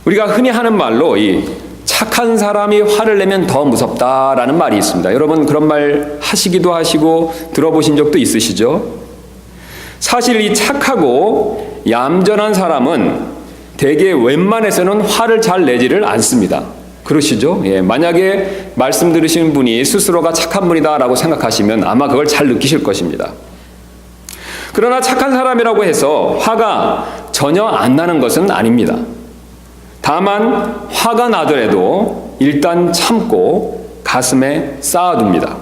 우리가 흔히 하는 말로 이 착한 사람이 화를 내면 더 무섭다라는 말이 있습니다. 여러분 그런 말 하시기도 하시고 들어보신 적도 있으시죠? 사실 이 착하고 얌전한 사람은 대개 웬만해서는 화를 잘 내지를 않습니다. 그러시죠? 예, 만약에 말씀 들으시는 분이 스스로가 착한 분이다라고 생각하시면 아마 그걸 잘 느끼실 것입니다. 그러나 착한 사람이라고 해서 화가 전혀 안 나는 것은 아닙니다. 다만 화가 나더라도 일단 참고 가슴에 쌓아둡니다.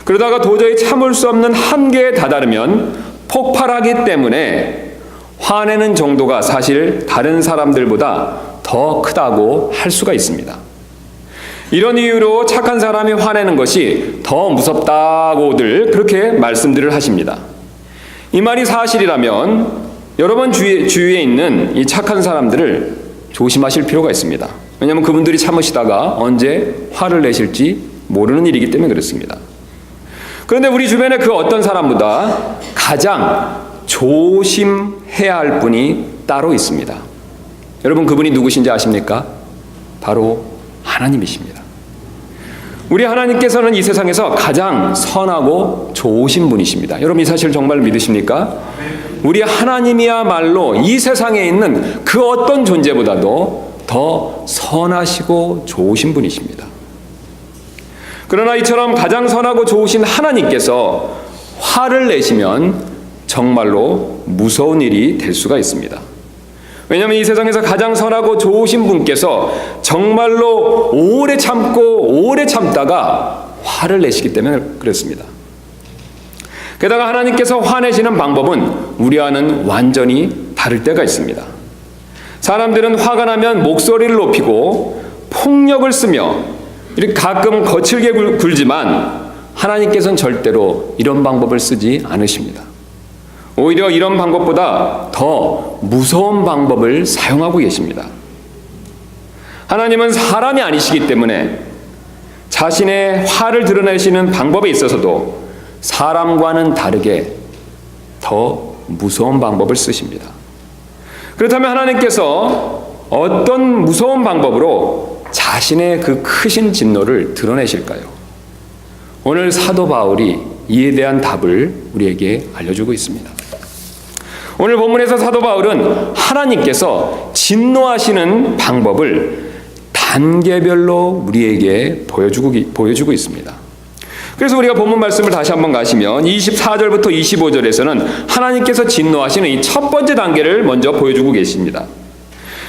그러다가 도저히 참을 수 없는 한계에 다다르면 폭발하기 때문에 화내는 정도가 사실 다른 사람들보다 더 크다고 할 수가 있습니다. 이런 이유로 착한 사람이 화내는 것이 더 무섭다고들 그렇게 말씀들을 하십니다. 이 말이 사실이라면 여러분 주위에 있는 이 착한 사람들을 조심하실 필요가 있습니다. 왜냐하면 그분들이 참으시다가 언제 화를 내실지 모르는 일이기 때문에 그렇습니다. 그런데 우리 주변에 그 어떤 사람보다 가장 조심해야 할 분이 따로 있습니다. 여러분 그분이 누구신지 아십니까? 바로 하나님이십니다. 우리 하나님께서는 이 세상에서 가장 선하고 좋으신 분이십니다. 여러분 이 사실 정말 믿으십니까? 우리 하나님이야말로 이 세상에 있는 그 어떤 존재보다도 더 선하시고 좋으신 분이십니다. 그러나 이처럼 가장 선하고 좋으신 하나님께서 화를 내시면 정말로 무서운 일이 될 수가 있습니다. 왜냐하면 이 세상에서 가장 선하고 좋으신 분께서 정말로 오래 참다가 화를 내시기 때문에 그렇습니다. 게다가 하나님께서 화내시는 방법은 우리와는 완전히 다를 때가 있습니다. 사람들은 화가 나면 목소리를 높이고 폭력을 쓰며 이렇게 가끔 거칠게 굴지만 하나님께서는 절대로 이런 방법을 쓰지 않으십니다. 오히려 이런 방법보다 더 무서운 방법을 사용하고 계십니다. 하나님은 사람이 아니시기 때문에 자신의 화를 드러내시는 방법에 있어서도 사람과는 다르게 더 무서운 방법을 쓰십니다. 그렇다면 하나님께서 어떤 무서운 방법으로 자신의 그 크신 진노를 드러내실까요? 오늘 사도 바울이 이에 대한 답을 우리에게 알려주고 있습니다. 오늘 본문에서 사도 바울은 하나님께서 진노하시는 방법을 단계별로 우리에게 보여주고 있습니다. 그래서 우리가 본문 말씀을 다시 한번 가시면 24절부터 25절에서는 하나님께서 진노하시는 이 첫 번째 단계를 먼저 보여주고 계십니다.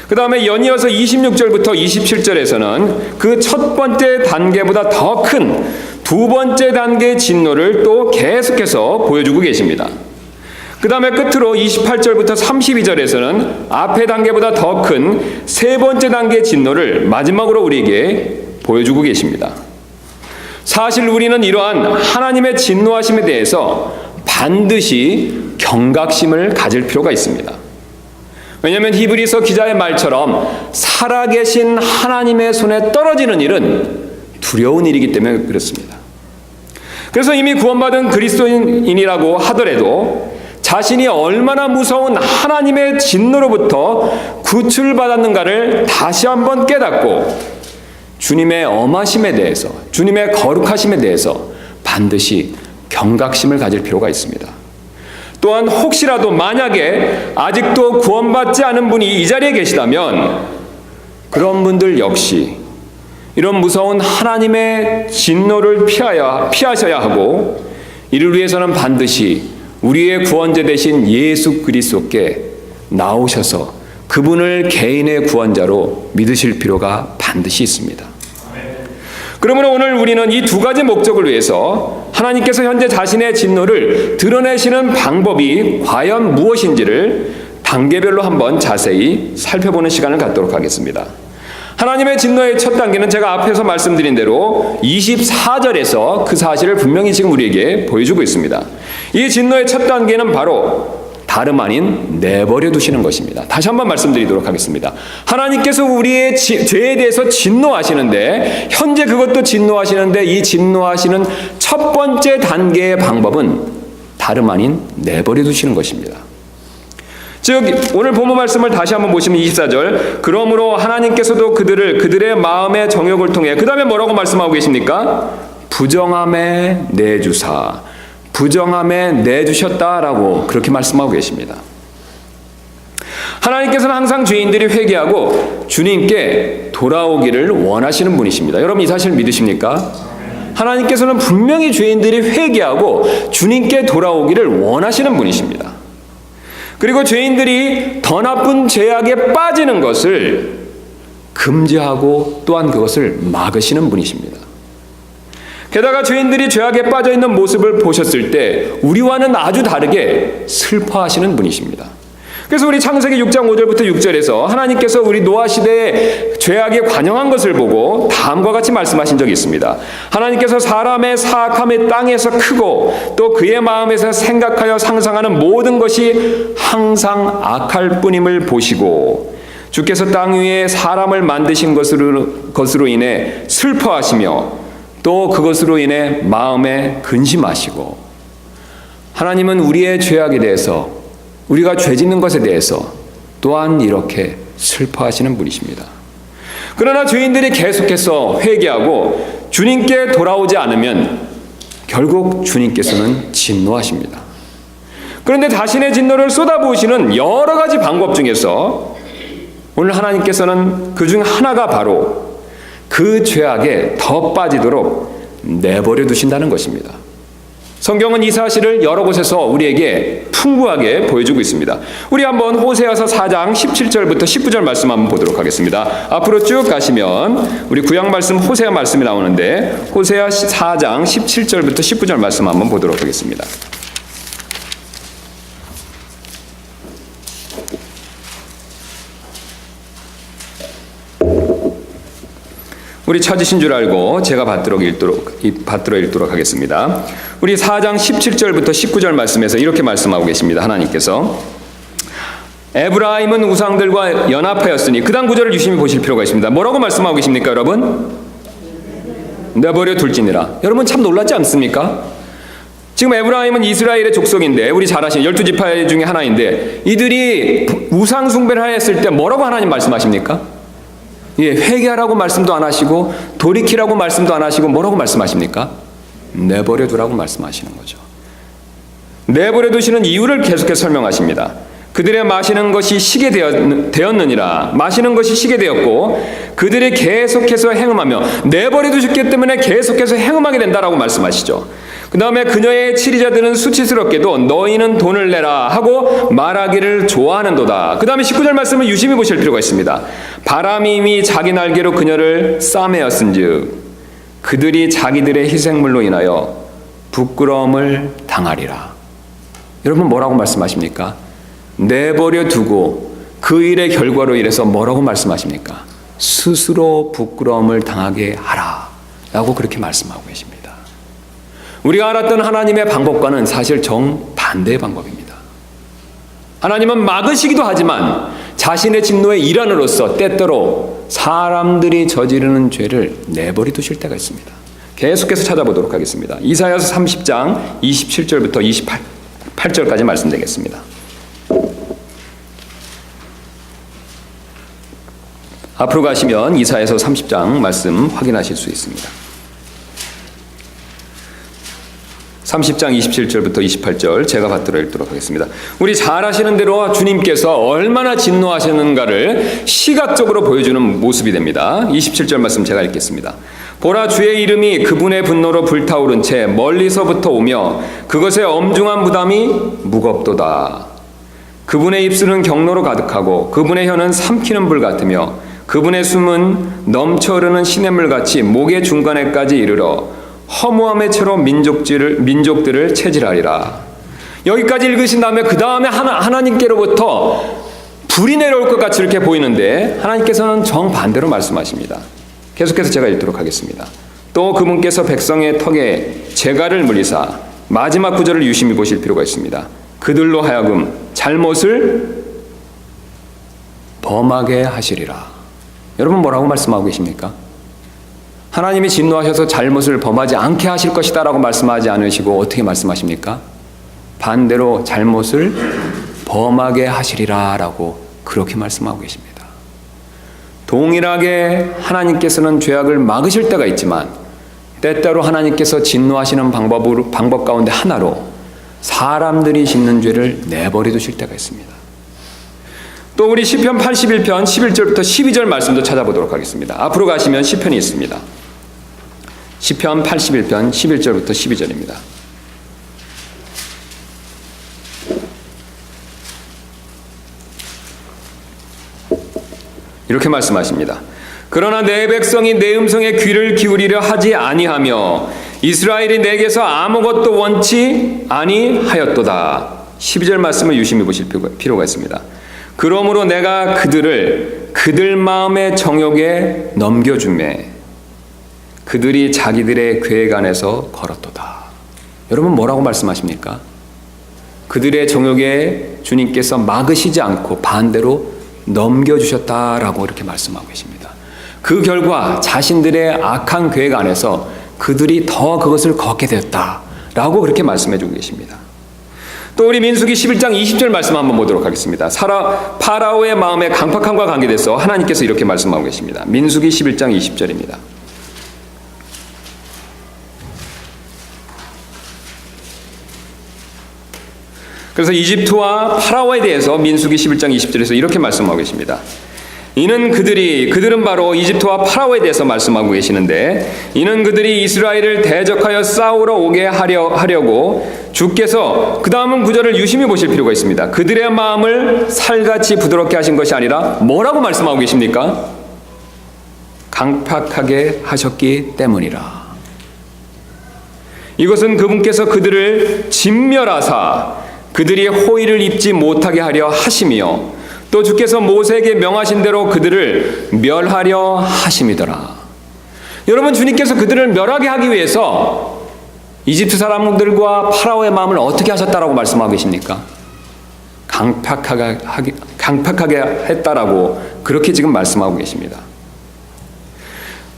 그 다음에 연이어서 26절부터 27절에서는 그 첫 번째 단계보다 더 큰 두 번째 단계의 진노를 또 계속해서 보여주고 계십니다. 그 다음에 끝으로 28절부터 32절에서는 앞의 단계보다 더 큰 세 번째 단계의 진노를 마지막으로 우리에게 보여주고 계십니다. 사실 우리는 이러한 하나님의 진노하심에 대해서 반드시 경각심을 가질 필요가 있습니다. 왜냐하면 히브리서 기자의 말처럼 살아계신 하나님의 손에 떨어지는 일은 두려운 일이기 때문에 그렇습니다. 그래서 이미 구원받은 그리스도인이라고 하더라도 자신이 얼마나 무서운 하나님의 진노로부터 구출받았는가를 다시 한번 깨닫고 주님의 엄하심에 대해서, 주님의 거룩하심에 대해서 반드시 경각심을 가질 필요가 있습니다. 또한 혹시라도 만약에 아직도 구원받지 않은 분이 이 자리에 계시다면 그런 분들 역시 이런 무서운 하나님의 진노를 피하셔야 하고 이를 위해서는 반드시 우리의 구원자 되신 예수 그리스도께 나오셔서 그분을 개인의 구원자로 믿으실 필요가 반드시 있습니다. 그러므로 오늘 우리는 이 두 가지 목적을 위해서 하나님께서 현재 자신의 진노를 드러내시는 방법이 과연 무엇인지를 단계별로 한번 자세히 살펴보는 시간을 갖도록 하겠습니다. 하나님의 진노의 첫 단계는 제가 앞에서 말씀드린 대로 24절에서 그 사실을 분명히 지금 우리에게 보여주고 있습니다. 이 진노의 첫 단계는 바로 다름 아닌 내버려 두시는 것입니다. 다시 한번 말씀드리도록 하겠습니다. 하나님께서 우리의 죄에 대해서 진노하시는데 현재 그것도 진노하시는데 이 진노하시는 첫 번째 단계의 방법은 다름 아닌 내버려 두시는 것입니다. 즉 오늘 본문 말씀을 다시 한번 보시면 24절, 그러므로 하나님께서도 그들의 마음의 정욕을 통해, 그 다음에 뭐라고 말씀하고 계십니까? 부정함에 내주사, 부정함에 내주셨다라고 그렇게 말씀하고 계십니다. 하나님께서는 항상 죄인들이 회개하고 주님께 돌아오기를 원하시는 분이십니다. 여러분 이 사실 믿으십니까? 하나님께서는 분명히 죄인들이 회개하고 주님께 돌아오기를 원하시는 분이십니다. 그리고 죄인들이 더 나쁜 죄악에 빠지는 것을 금지하고 또한 그것을 막으시는 분이십니다. 게다가 죄인들이 죄악에 빠져 있는 모습을 보셨을 때 우리와는 아주 다르게 슬퍼하시는 분이십니다. 그래서 우리 창세기 6장 5절부터 6절에서 하나님께서 우리 노아 시대의 죄악에 관영한 것을 보고 다음과 같이 말씀하신 적이 있습니다. 하나님께서 사람의 사악함의 땅에서 크고 또 그의 마음에서 생각하여 상상하는 모든 것이 항상 악할 뿐임을 보시고 주께서 땅 위에 사람을 만드신 것으로 인해 슬퍼하시며 또 그것으로 인해 마음에 근심하시고, 하나님은 우리의 죄악에 대해서, 우리가 죄 짓는 것에 대해서 또한 이렇게 슬퍼하시는 분이십니다. 그러나 죄인들이 계속해서 회개하고 주님께 돌아오지 않으면 결국 주님께서는 진노하십니다. 그런데 자신의 진노를 쏟아부으시는 여러 가지 방법 중에서 오늘 하나님께서는 그 중 하나가 바로 그 죄악에 더 빠지도록 내버려 두신다는 것입니다. 성경은 이 사실을 여러 곳에서 우리에게 풍부하게 보여주고 있습니다. 우리 한번 호세아서 4장 17절부터 19절 말씀 한번 보도록 하겠습니다. 앞으로 쭉 가시면 우리 구약 말씀 호세아 말씀이 나오는데 호세아 4장 17절부터 19절 말씀 한번 보도록 하겠습니다. 우리 찾으신 줄 알고 제가 받들어 읽도록 하겠습니다. 우리 4장 17절부터 19절 말씀에서 이렇게 말씀하고 계십니다. 하나님께서 에브라임은 우상들과 연합하였으니, 그 다음 구절을 유심히 보실 필요가 있습니다. 뭐라고 말씀하고 계십니까 여러분? 내버려 둘지니라. 여러분 참 놀랍지 않습니까? 지금 에브라임은 이스라엘의 족속인데, 우리 잘 아시는 12지파 중에 하나인데, 이들이 우상 숭배를 하였을 때 뭐라고 하나님 말씀하십니까? 예, 회개하라고 말씀도 안 하시고 돌이키라고 말씀도 안 하시고 뭐라고 말씀하십니까? 내버려 두라고 말씀하시는 거죠. 내버려 두시는 이유를 계속해서 설명하십니다. 그들의 마시는 것이 시게 되었느니라. 마시는 것이 시게 되었고 그들이 계속해서 행음하며, 내버려 두셨기 때문에 계속해서 행음하게 된다라고 말씀하시죠. 그 다음에 그녀의 치리자들은 수치스럽게도 너희는 돈을 내라 하고 말하기를 좋아하는도다. 그 다음에 19절 말씀을 유심히 보실 필요가 있습니다. 바람이 이미 자기 날개로 그녀를 싸매었은즉 그들이 자기들의 희생물로 인하여 부끄러움을 당하리라. 여러분 뭐라고 말씀하십니까? 내버려 두고 그 일의 결과로 인해서 뭐라고 말씀하십니까? 스스로 부끄러움을 당하게 하라 라고 그렇게 말씀하고 계십니다. 우리가 알았던 하나님의 방법과는 사실 정반대의 방법입니다. 하나님은 막으시기도 하지만 자신의 진노의 일환으로서 때때로 사람들이 저지르는 죄를 내버려 두실 때가 있습니다. 계속해서 찾아보도록 하겠습니다. 이사야서 30장 27절부터 28절까지 말씀드리겠습니다. 앞으로 가시면 이사야서 30장 말씀 확인하실 수 있습니다. 30장 27절부터 28절 제가 받들어 읽도록 하겠습니다. 우리 잘 아시는 대로 주님께서 얼마나 진노하셨는가를 시각적으로 보여주는 모습이 됩니다. 27절 말씀 제가 읽겠습니다. 보라, 주의 이름이 그분의 분노로 불타오른 채 멀리서부터 오며 그것의 엄중한 부담이 무겁도다. 그분의 입술은 경로로 가득하고 그분의 혀는 삼키는 불 같으며 그분의 숨은 넘쳐 흐르는 시냇물 같이 목의 중간에까지 이르러 허무함의 채로 민족들을 체질하리라. 여기까지 읽으신 다음에 그 다음에 하나님께로부터 불이 내려올 것 같이 이렇게 보이는데 하나님께서는 정반대로 말씀하십니다. 계속해서 제가 읽도록 하겠습니다. 또 그분께서 백성의 턱에 재갈을 물리사, 마지막 구절을 유심히 보실 필요가 있습니다. 그들로 하여금 잘못을 범하게 하시리라. 여러분 뭐라고 말씀하고 계십니까? 하나님이 진노하셔서 잘못을 범하지 않게 하실 것이다 라고 말씀하지 않으시고 어떻게 말씀하십니까? 반대로 잘못을 범하게 하시리라 라고 그렇게 말씀하고 계십니다. 동일하게 하나님께서는 죄악을 막으실 때가 있지만 때때로 하나님께서 진노하시는 방법 가운데 하나로 사람들이 짓는 죄를 내버려 두실 때가 있습니다. 또 우리 시편 81편 11절부터 12절 말씀도 찾아보도록 하겠습니다. 앞으로 가시면 시편이 있습니다. 시편 81편 11절부터 12절입니다. 이렇게 말씀하십니다. 그러나 내 백성이 내 음성에 귀를 기울이려 하지 아니하며 이스라엘이 내게서 아무것도 원치 아니하였도다. 12절 말씀을 유심히 보실 필요가 있습니다. 그러므로 내가 그들을 그들 마음의 정욕에 넘겨주매 그들이 자기들의 계획 안에서 걸었도다. 여러분 뭐라고 말씀하십니까? 그들의 정욕에 주님께서 막으시지 않고 반대로 넘겨주셨다라고 이렇게 말씀하고 계십니다. 그 결과 자신들의 악한 계획 안에서 그들이 더 그것을 걷게 되었다라고 그렇게 말씀해 주고 계십니다. 또 우리 민수기 11장 20절 말씀 한번 보도록 하겠습니다. 파라오의 마음의 강팍함과 관계돼서 하나님께서 이렇게 말씀하고 계십니다. 민수기 11장 20절입니다. 그래서 이집트와 파라오에 대해서 민수기 11장 20절에서 이렇게 말씀하고 계십니다. 그들은 바로 이집트와 파라오에 대해서 말씀하고 계시는데 이는 그들이 이스라엘을 대적하여 싸우러 오게 하려고 주께서 그 다음은 구절을 유심히 보실 필요가 있습니다. 그들의 마음을 살같이 부드럽게 하신 것이 아니라 뭐라고 말씀하고 계십니까? 강팍하게 하셨기 때문이라. 이것은 그분께서 그들을 진멸하사 그들이 호의를 입지 못하게 하려 하심이요 또 주께서 모세에게 명하신 대로 그들을 멸하려 하심이더라. 여러분 주님께서 그들을 멸하게 하기 위해서 이집트 사람들과 파라오의 마음을 어떻게 하셨다라고 말씀하고 계십니까? 강팍하게 했다라고 그렇게 지금 말씀하고 계십니다.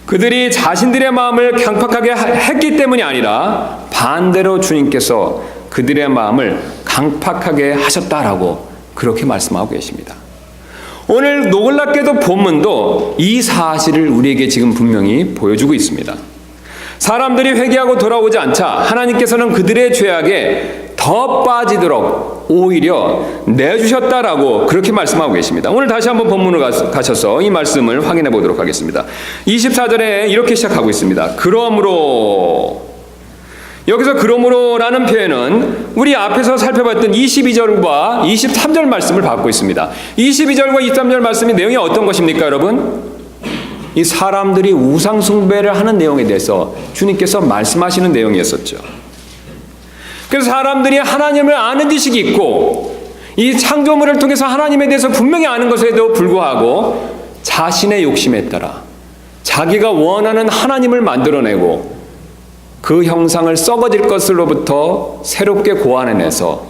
그들이 자신들의 마음을 강팍하게 했기 때문이 아니라 반대로 주님께서 그들의 마음을 강팍하게 하셨다라고 그렇게 말씀하고 계십니다. 오늘 놀랍게도 본문도 이 사실을 우리에게 지금 분명히 보여주고 있습니다. 사람들이 회개하고 돌아오지 않자 하나님께서는 그들의 죄악에 더 빠지도록 오히려 내주셨다라고 그렇게 말씀하고 계십니다. 오늘 다시 한번 본문으로 가셔서 이 말씀을 확인해 보도록 하겠습니다. 24절에 이렇게 시작하고 있습니다. 그러므로 여기서 그러므로라는 표현은 우리 앞에서 살펴봤던 22절과 23절 말씀을 받고 있습니다. 22절과 23절 말씀이 내용이 어떤 것입니까, 여러분? 이 사람들이 우상 숭배를 하는 내용에 대해서 주님께서 말씀하시는 내용이었었죠. 그래서 사람들이 하나님을 아는 지식이 있고 이 창조물을 통해서 하나님에 대해서 분명히 아는 것에도 불구하고 자신의 욕심에 따라 자기가 원하는 하나님을 만들어내고 그 형상을 썩어질 것으로부터 새롭게 고안해내서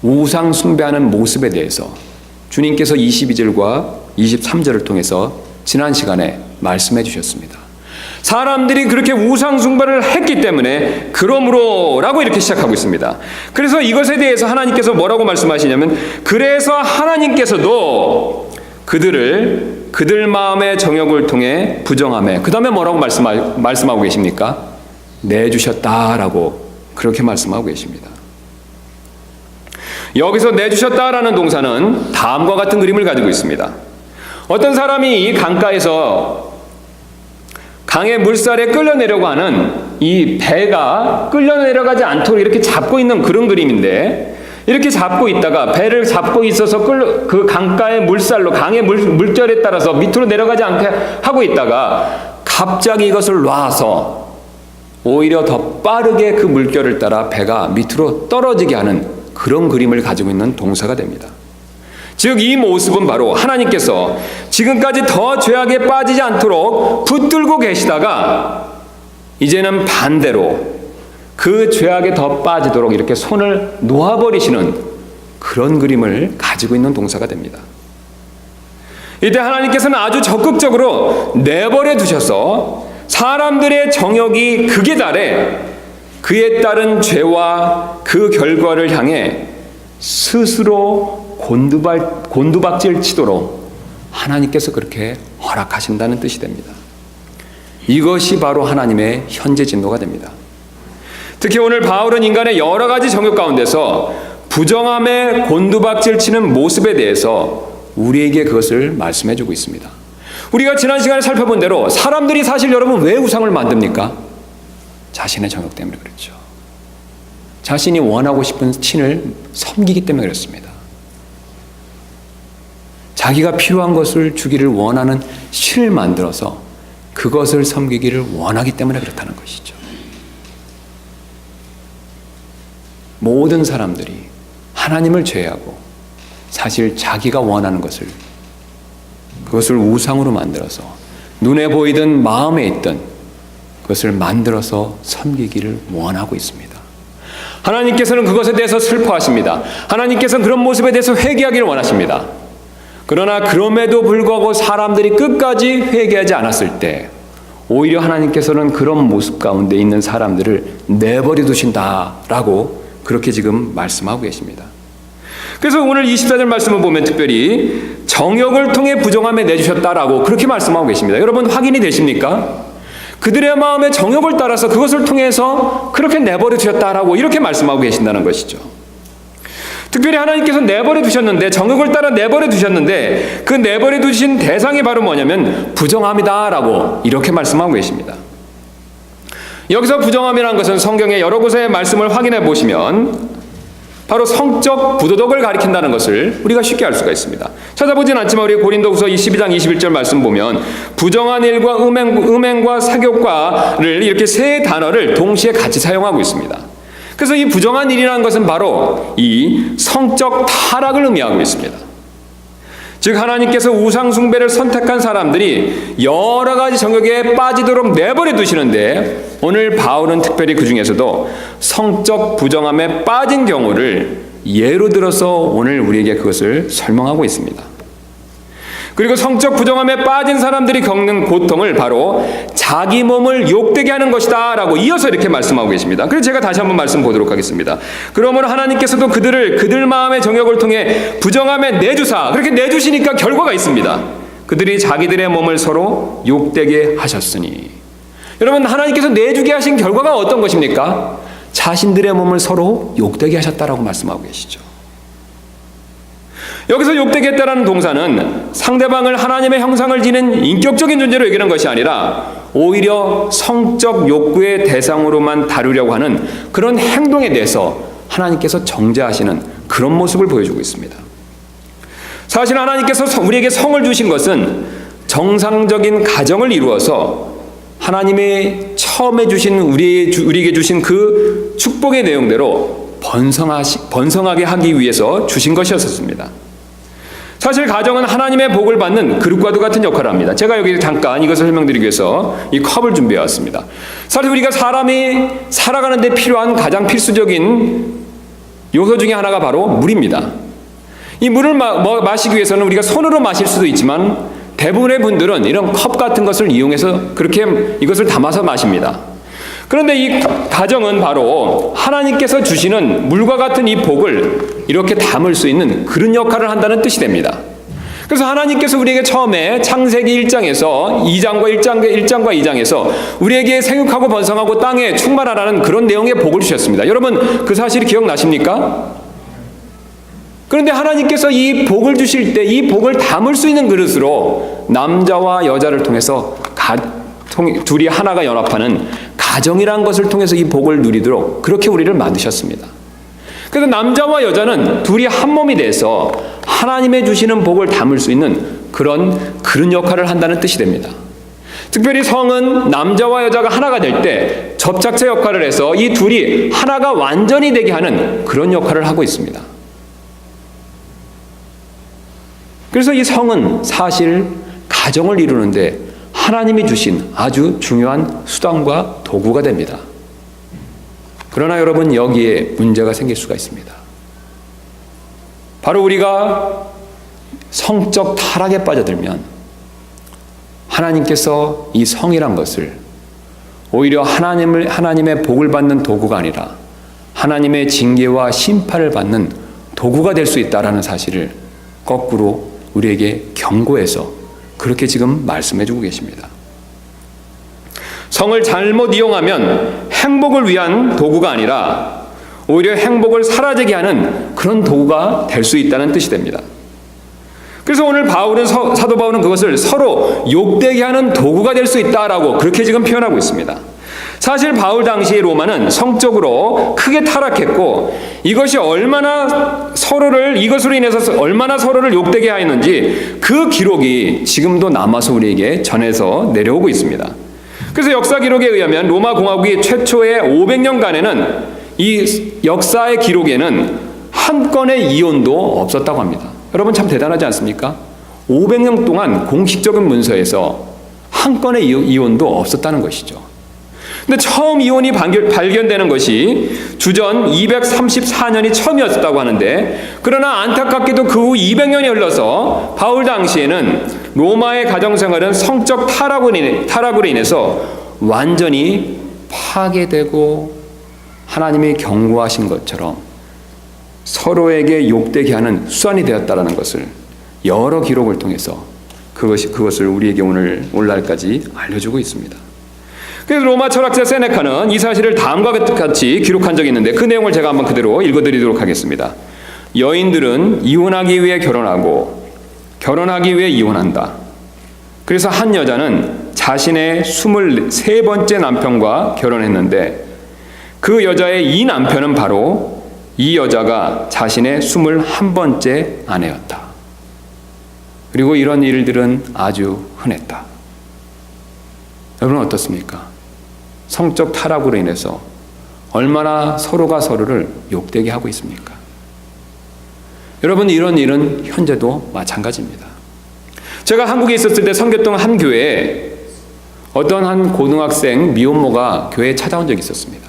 우상 숭배하는 모습에 대해서 주님께서 22절과 23절을 통해서 지난 시간에 말씀해 주셨습니다. 사람들이 그렇게 우상 숭배를 했기 때문에 그러므로라고 이렇게 시작하고 있습니다. 그래서 이것에 대해서 하나님께서 뭐라고 말씀하시냐면 그래서 하나님께서도 그들 마음의 정욕을 통해 부정하며 그 다음에 뭐라고 말씀하고 계십니까? 내주셨다라고 그렇게 말씀하고 계십니다. 여기서 내주셨다라는 동사는 다음과 같은 그림을 가지고 있습니다. 어떤 사람이 강가에서 강의 물살에 끌려내려고 하는 이 배가 끌려내려가지 않도록 이렇게 잡고 있는 그런 그림인데 이렇게 잡고 있다가 배를 잡고 있어서 그 강가의 물살로 강의 물결에 따라서 밑으로 내려가지 않게 하고 있다가 갑자기 이것을 놔서 오히려 더 빠르게 그 물결을 따라 배가 밑으로 떨어지게 하는 그런 그림을 가지고 있는 동사가 됩니다. 즉 이 모습은 바로 하나님께서 지금까지 더 죄악에 빠지지 않도록 붙들고 계시다가 이제는 반대로 그 죄악에 더 빠지도록 이렇게 손을 놓아버리시는 그런 그림을 가지고 있는 동사가 됩니다. 이때 하나님께서는 아주 적극적으로 내버려 두셔서 사람들의 정욕이 극에 달해 그에 따른 죄와 그 결과를 향해 스스로 곤두박질 치도록 하나님께서 그렇게 허락하신다는 뜻이 됩니다. 이것이 바로 하나님의 현재 진노가 됩니다. 특히 오늘 바울은 인간의 여러 가지 정욕 가운데서 부정함에 곤두박질 치는 모습에 대해서 우리에게 그것을 말씀해 주고 있습니다. 우리가 지난 시간에 살펴본 대로 사람들이 사실 여러분 왜 우상을 만듭니까? 자신의 정욕 때문에 그렇죠. 자신이 원하고 싶은 신을 섬기기 때문에 그렇습니다. 자기가 필요한 것을 주기를 원하는 신을 만들어서 그것을 섬기기를 원하기 때문에 그렇다는 것이죠. 모든 사람들이 하나님을 제외하고 사실 자기가 원하는 것을 그것을 우상으로 만들어서 눈에 보이든 마음에 있든 그것을 만들어서 섬기기를 원하고 있습니다. 하나님께서는 그것에 대해서 슬퍼하십니다. 하나님께서는 그런 모습에 대해서 회개하기를 원하십니다. 그러나 그럼에도 불구하고 사람들이 끝까지 회개하지 않았을 때 오히려 하나님께서는 그런 모습 가운데 있는 사람들을 내버려 두신다라고 그렇게 지금 말씀하고 계십니다. 그래서 오늘 24절 말씀을 보면 특별히 정욕을 통해 부정함에 내주셨다라고 그렇게 말씀하고 계십니다. 여러분 확인이 되십니까? 그들의 마음의 정욕을 따라서 그것을 통해서 그렇게 내버려 두셨다라고 이렇게 말씀하고 계신다는 것이죠. 특별히 하나님께서 내버려 두셨는데 정욕을 따라 내버려 두셨는데 그 내버려 두신 대상이 바로 뭐냐면 부정함이다라고 이렇게 말씀하고 계십니다. 여기서 부정함이라는 것은 성경의 여러 곳의 말씀을 확인해 보시면 바로 성적 부도덕을 가리킨다는 것을 우리가 쉽게 알 수가 있습니다. 찾아보진 않지만 우리 고린도후서 12장 21절 말씀 보면 부정한 일과 음행과 사교과를 이렇게 세 단어를 동시에 같이 사용하고 있습니다. 그래서 이 부정한 일이라는 것은 바로 이 성적 타락을 의미하고 있습니다. 즉 하나님께서 우상 숭배를 선택한 사람들이 여러 가지 정욕에 빠지도록 내버려 두시는데 오늘 바울은 특별히 그 중에서도 성적 부정함에 빠진 경우를 예로 들어서 오늘 우리에게 그것을 설명하고 있습니다. 그리고 성적 부정함에 빠진 사람들이 겪는 고통을 바로 자기 몸을 욕되게 하는 것이다 라고 이어서 이렇게 말씀하고 계십니다. 그래서 제가 다시 한번 말씀 보도록 하겠습니다. 그러므로 하나님께서도 그들 마음의 정욕을 통해 부정함에 내주사 그렇게 내주시니까 결과가 있습니다. 그들이 자기들의 몸을 서로 욕되게 하셨으니 여러분 하나님께서 내주게 하신 결과가 어떤 것입니까? 자신들의 몸을 서로 욕되게 하셨다라고 말씀하고 계시죠. 여기서 욕되게 했다라는 동사는 상대방을 하나님의 형상을 지닌 인격적인 존재로 여기는 것이 아니라 오히려 성적 욕구의 대상으로만 다루려고 하는 그런 행동에 대해서 하나님께서 정죄하시는 그런 모습을 보여주고 있습니다. 사실 하나님께서 우리에게 성을 주신 것은 정상적인 가정을 이루어서 하나님의 처음에 주신 우리에게 주신 그 축복의 내용대로 번성하게 하기 위해서 주신 것이었습니다. 사실 가정은 하나님의 복을 받는 그릇과도 같은 역할을 합니다. 제가 여기 잠깐 이것을 설명드리기 위해서 이 컵을 준비해 왔습니다. 사실 우리가 사람이 살아가는 데 필요한 가장 필수적인 요소 중에 하나가 바로 물입니다. 이 물을 마시기 위해서는 우리가 손으로 마실 수도 있지만 대부분의 분들은 이런 컵 같은 것을 이용해서 그렇게 이것을 담아서 마십니다. 그런데 이 가정은 바로 하나님께서 주시는 물과 같은 이 복을 이렇게 담을 수 있는 그런 역할을 한다는 뜻이 됩니다. 그래서 하나님께서 우리에게 처음에 창세기 1장과 2장에서 우리에게 생육하고 번성하고 땅에 충만하라는 그런 내용의 복을 주셨습니다. 여러분 그 사실이 기억나십니까? 그런데 하나님께서 이 복을 주실 때 이 복을 담을 수 있는 그릇으로 남자와 여자를 통해서 둘이 하나가 연합하는 가정이라는 것을 통해서 이 복을 누리도록 그렇게 우리를 만드셨습니다. 그래서 남자와 여자는 둘이 한 몸이 돼서 하나님의 주시는 복을 담을 수 있는 그런 역할을 한다는 뜻이 됩니다. 특별히 성은 남자와 여자가 하나가 될 때 접착제 역할을 해서 이 둘이 하나가 완전히 되게 하는 그런 역할을 하고 있습니다. 그래서 이 성은 사실 가정을 이루는데 하나님이 주신 아주 중요한 수단과 도구가 됩니다. 그러나 여러분 여기에 문제가 생길 수가 있습니다. 바로 우리가 성적 타락에 빠져들면 하나님께서 이 성이란 것을 오히려 하나님의 복을 받는 도구가 아니라 하나님의 징계와 심판을 받는 도구가 될 수 있다라는 사실을 거꾸로 우리에게 경고해서 그렇게 지금 말씀해 주고 계십니다. 성을 잘못 이용하면 행복을 위한 도구가 아니라 오히려 행복을 사라지게 하는 그런 도구가 될 수 있다는 뜻이 됩니다. 그래서 오늘 사도 바울은 그것을 서로 욕되게 하는 도구가 될 수 있다라고 그렇게 지금 표현하고 있습니다. 사실 바울 당시의 로마는 성적으로 크게 타락했고 이것으로 인해서 얼마나 서로를 욕되게 하였는지 그 기록이 지금도 남아서 우리에게 전해서 내려오고 있습니다. 그래서 역사 기록에 의하면 로마 공화국이 최초의 500년간에는 이 역사의 기록에는 한 건의 이혼도 없었다고 합니다. 여러분 참 대단하지 않습니까? 500년 동안 공식적인 문서에서 한 건의 이혼도 없었다는 것이죠. 근데 처음 이혼이 발견되는 것이 주전 234년이 처음이었다고 하는데, 그러나 안타깝게도 그 후 200년이 흘러서 바울 당시에는 로마의 가정생활은 성적 타락으로 인해서 완전히 파괴되고 하나님이 경고하신 것처럼 서로에게 욕되게 하는 수완이 되었다라는 것을 여러 기록을 통해서 그것을 우리에게 오늘날까지 알려주고 있습니다. 그래서 로마 철학자 세네카는 이 사실을 다음과 같이 기록한 적이 있는데 그 내용을 제가 한번 그대로 읽어드리도록 하겠습니다. 여인들은 이혼하기 위해 결혼하고 결혼하기 위해 이혼한다. 그래서 한 여자는 자신의 23번째 남편과 결혼했는데 그 여자의 이 남편은 바로 이 여자가 자신의 21번째 아내였다. 그리고 이런 일들은 아주 흔했다. 여러분 어떻습니까? 성적 타락으로 인해서 얼마나 서로가 서로를 욕되게 하고 있습니까? 여러분 이런 일은 현재도 마찬가지입니다. 제가 한국에 있었을 때 선교동 한 교회에 어떤 한 고등학생 미혼모가 교회에 찾아온 적이 있었습니다.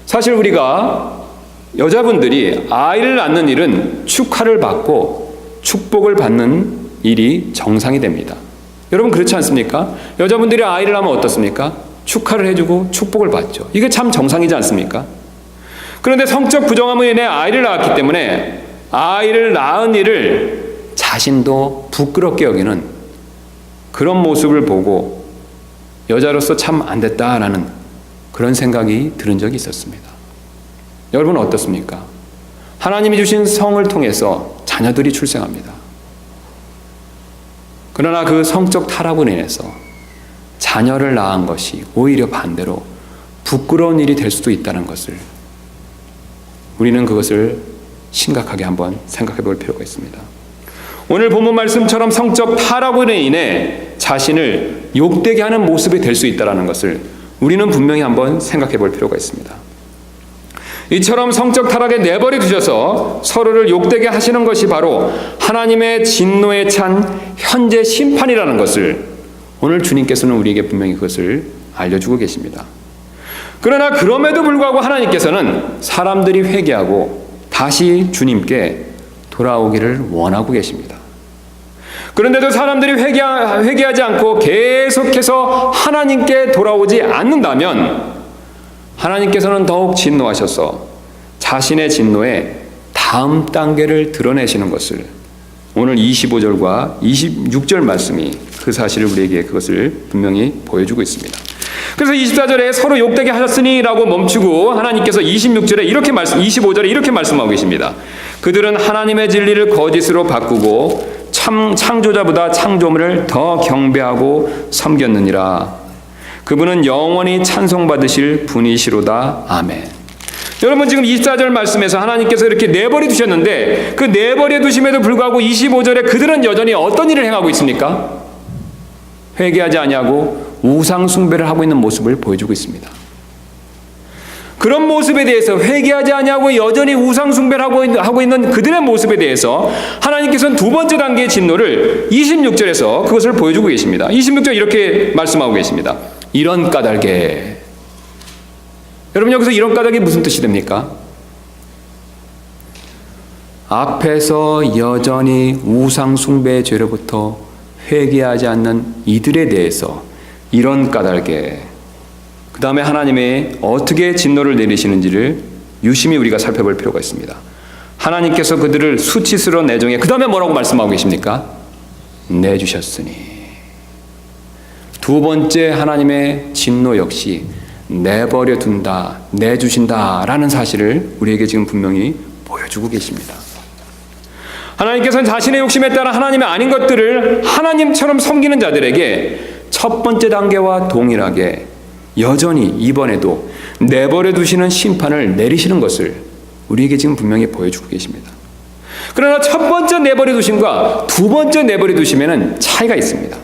사실 우리가 여자분들이 아이를 낳는 일은 축하를 받고 축복을 받는 일이 정상이 됩니다. 여러분 그렇지 않습니까? 여자분들이 아이를 낳으면 어떻습니까? 축하를 해주고 축복을 받죠. 이게 참 정상이지 않습니까? 그런데 성적 부정함으로 인해 아이를 낳았기 때문에 아이를 낳은 일을 자신도 부끄럽게 여기는 그런 모습을 보고 여자로서 참 안 됐다라는 그런 생각이 들은 적이 있었습니다. 여러분 어떻습니까? 하나님이 주신 성을 통해서 자녀들이 출생합니다. 그러나 그 성적 타락으로 인해서 자녀를 낳은 것이 오히려 반대로 부끄러운 일이 될 수도 있다는 것을 우리는 그것을 심각하게 한번 생각해 볼 필요가 있습니다. 오늘 본문 말씀처럼 성적 타락으로 인해 자신을 욕되게 하는 모습이 될 수 있다는 것을 우리는 분명히 한번 생각해 볼 필요가 있습니다. 이처럼 성적 타락에 내버려 두셔서 서로를 욕되게 하시는 것이 바로 하나님의 진노에 찬 현재 심판이라는 것을 오늘 주님께서는 우리에게 분명히 그것을 알려주고 계십니다. 그러나 그럼에도 불구하고 하나님께서는 사람들이 회개하고 다시 주님께 돌아오기를 원하고 계십니다. 그런데도 사람들이 회개하지 않고 계속해서 하나님께 돌아오지 않는다면 하나님께서는 더욱 진노하셔서 자신의 진노의 다음 단계를 드러내시는 것을 오늘 25절과 26절 말씀이 그 사실을 우리에게 그것을 분명히 보여주고 있습니다. 그래서 24절에 서로 욕되게 하셨으니라고 멈추고 하나님께서 25절에 이렇게 말씀하고 계십니다. 그들은 하나님의 진리를 거짓으로 바꾸고 창조자보다 창조물을 더 경배하고 섬겼느니라. 그분은 영원히 찬송받으실 분이시로다. 아멘. 여러분 지금 24절 말씀에서 하나님께서 이렇게 내버려 두셨는데 그 내버려 두심에도 불구하고 25절에 그들은 여전히 어떤 일을 행하고 있습니까? 회개하지 아니하고 우상 숭배를 하고 있는 모습을 보여주고 있습니다. 그런 모습에 대해서 회개하지 아니하고 여전히 우상 숭배를 하고 있는 그들의 모습에 대해서 하나님께서는 두 번째 단계의 진노를 26절에서 그것을 보여주고 계십니다. 26절 이렇게 말씀하고 계십니다. 이런 까닭에. 여러분 여기서 이런 까닭이 무슨 뜻이 됩니까? 앞에서 여전히 우상 숭배의 죄로부터 회개하지 않는 이들에 대해서 이런 까닭에 그 다음에 하나님의 어떻게 진노를 내리시는지를 유심히 우리가 살펴볼 필요가 있습니다. 하나님께서 그들을 수치스러운 애정에 그 다음에 뭐라고 말씀하고 계십니까? 내주셨으니. 두 번째 하나님의 진노 역시 내버려 둔다, 내주신다라는 사실을 우리에게 지금 분명히 보여주고 계십니다. 하나님께서는 자신의 욕심에 따라 하나님이 아닌 것들을 하나님처럼 섬기는 자들에게 첫 번째 단계와 동일하게 여전히 이번에도 내버려 두시는 심판을 내리시는 것을 우리에게 지금 분명히 보여주고 계십니다. 그러나 첫 번째 내버려 두심과 두 번째 내버려 두심에는 차이가 있습니다.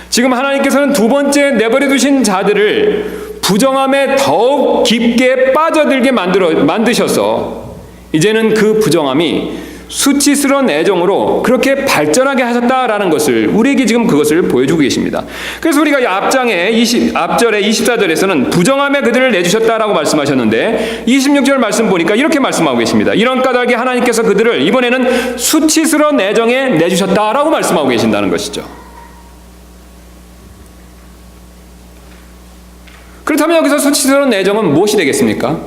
지금 하나님께서는 두 번째 내버려 두신 자들을 부정함에 더욱 깊게 빠져들게 만드셔서 이제는 그 부정함이 수치스러운 애정으로 그렇게 발전하게 하셨다라는 것을 우리에게 지금 그것을 보여주고 계십니다. 그래서 우리가 앞절에 24절에서는 부정함에 그들을 내주셨다라고 말씀하셨는데 26절 말씀 보니까 이렇게 말씀하고 계십니다. 이런 까닭에 하나님께서 그들을 이번에는 수치스러운 애정에 내주셨다라고 말씀하고 계신다는 것이죠. 그렇다면 여기서 수치스러운 애정은 무엇이 되겠습니까?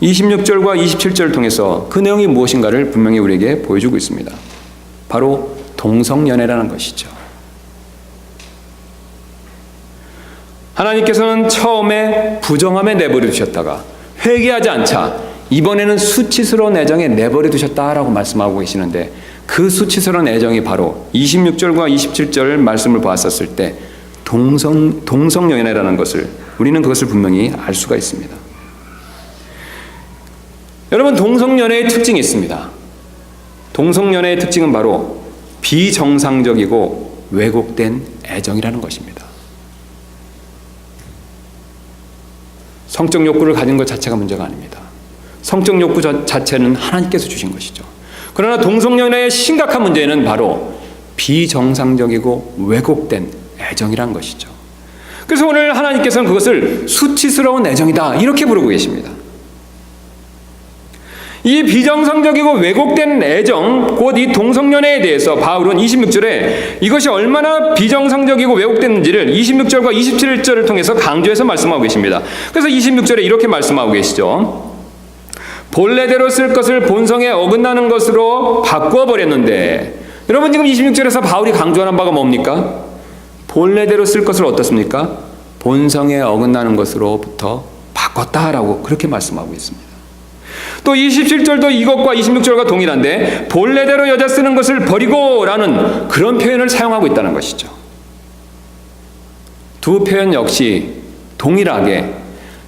26절과 27절을 통해서 그 내용이 무엇인가를 분명히 우리에게 보여주고 있습니다. 바로 동성연애라는 것이죠. 하나님께서는 처음에 부정함에 내버려 두셨다가 회개하지 않자 이번에는 수치스러운 애정에 내버려 두셨다라고 말씀하고 계시는데 그 수치스러운 애정이 바로 26절과 27절 말씀을 보았었을 때 동성연애라는 것을 우리는 그것을 분명히 알 수가 있습니다. 여러분, 동성연애의 특징이 있습니다. 동성연애의 특징은 바로 비정상적이고 왜곡된 애정이라는 것입니다. 성적 욕구를 가진 것 자체가 문제가 아닙니다. 성적 욕구 자체는 하나님께서 주신 것이죠. 그러나 동성연애의 심각한 문제는 바로 비정상적이고 왜곡된 애정이라는 것이죠. 그래서 오늘 하나님께서는 그것을 수치스러운 애정이다 이렇게 부르고 계십니다. 이 비정상적이고 왜곡된 애정, 곧 이 동성연애에 대해서 바울은 26절에 이것이 얼마나 비정상적이고 왜곡됐는지를 26절과 27절을 통해서 강조해서 말씀하고 계십니다. 그래서 26절에 이렇게 말씀하고 계시죠. 본래대로 쓸 것을 본성에 어긋나는 것으로 바꾸어버렸는데, 여러분 지금 26절에서 바울이 강조하는 바가 뭡니까? 본래대로 쓸 것을 어떻습니까? 본성에 어긋나는 것으로부터 바꿨다라고 그렇게 말씀하고 있습니다. 또 27절도 이것과 26절과 동일한데 본래대로 여자 쓰는 것을 버리고 라는 그런 표현을 사용하고 있다는 것이죠. 두 표현 역시 동일하게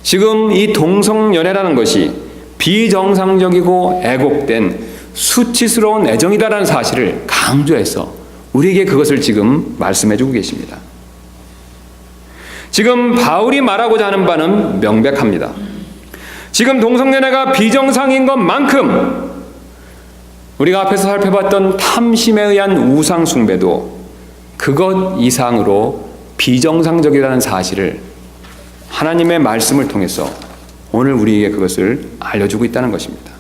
지금 이 동성연애라는 것이 비정상적이고 애곡된 수치스러운 애정이다라는 사실을 강조해서 우리에게 그것을 지금 말씀해주고 계십니다. 지금 바울이 말하고자 하는 바는 명백합니다. 지금 동성연애가 비정상인 것만큼 우리가 앞에서 살펴봤던 탐심에 의한 우상 숭배도 그것 이상으로 비정상적이라는 사실을 하나님의 말씀을 통해서 오늘 우리에게 그것을 알려주고 있다는 것입니다.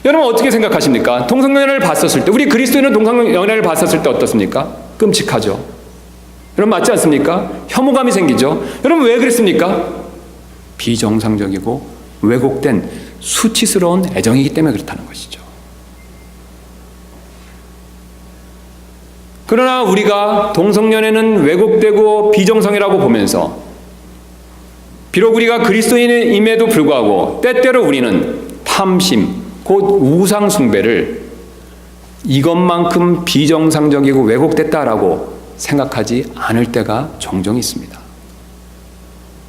여러분 어떻게 생각하십니까? 동성연애를 봤었을 때, 우리 그리스도인은 동성연애를 봤었을 때 어떻습니까? 끔찍하죠. 여러분 맞지 않습니까? 혐오감이 생기죠. 여러분 왜 그랬습니까? 비정상적이고 왜곡된 수치스러운 애정이기 때문에 그렇다는 것이죠. 그러나 우리가 동성연애는 왜곡되고 비정상이라고 보면서 비록 우리가 그리스도인임에도 불구하고 때때로 우리는 탐심, 곧 우상 숭배를 이것만큼 비정상적이고 왜곡됐다라고 생각하지 않을 때가 종종 있습니다.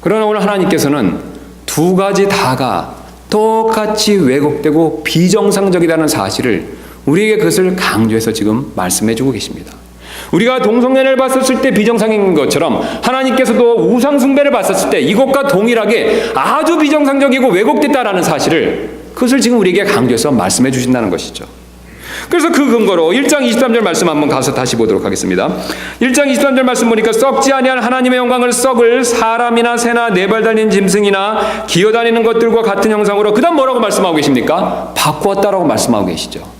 그러나 오늘 하나님께서는 두 가지 다가 똑같이 왜곡되고 비정상적이라는 사실을 우리에게 그것을 강조해서 지금 말씀해주고 계십니다. 우리가 동성연애를 봤었을 때 비정상인 것처럼 하나님께서도 우상 숭배를 봤었을 때 이것과 동일하게 아주 비정상적이고 왜곡됐다라는 사실을 그것을 지금 우리에게 강조해서 말씀해 주신다는 것이죠. 그래서 그 근거로 1장 23절 말씀 한번 가서 다시 보도록 하겠습니다. 1장 23절 말씀 보니까 썩지 아니한 하나님의 영광을 썩을 사람이나 새나 네 발 달린 짐승이나 기어다니는 것들과 같은 형상으로 그 다음 뭐라고 말씀하고 계십니까? 바꾸었다라고 말씀하고 계시죠.